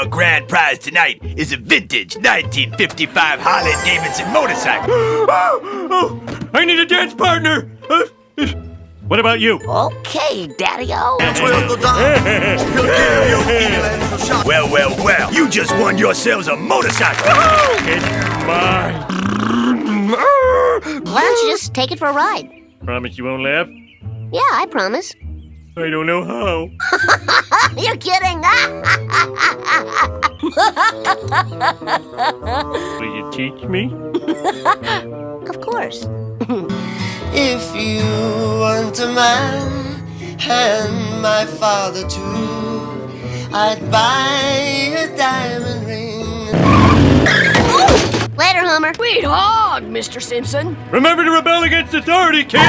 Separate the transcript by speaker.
Speaker 1: Our grand prize tonight is a vintage 1955 Harley-Davidson motorcycle.
Speaker 2: I need a dance partner. What about you?
Speaker 3: Okay, Daddy-O.
Speaker 1: Well. You just won yourselves a motorcycle.
Speaker 2: It's mine.
Speaker 3: Why don't you just take it for a ride?
Speaker 2: Promise you won't laugh?
Speaker 3: Yeah, I promise.
Speaker 2: I don't know how.
Speaker 3: You're kidding.
Speaker 2: Will you teach me?
Speaker 3: Of course.
Speaker 4: If you want a man, and my father too, I'd buy a diamond ring.
Speaker 3: Later, Homer.
Speaker 5: Sweet hog, Mr. Simpson.
Speaker 2: Remember to rebel against authority, kid!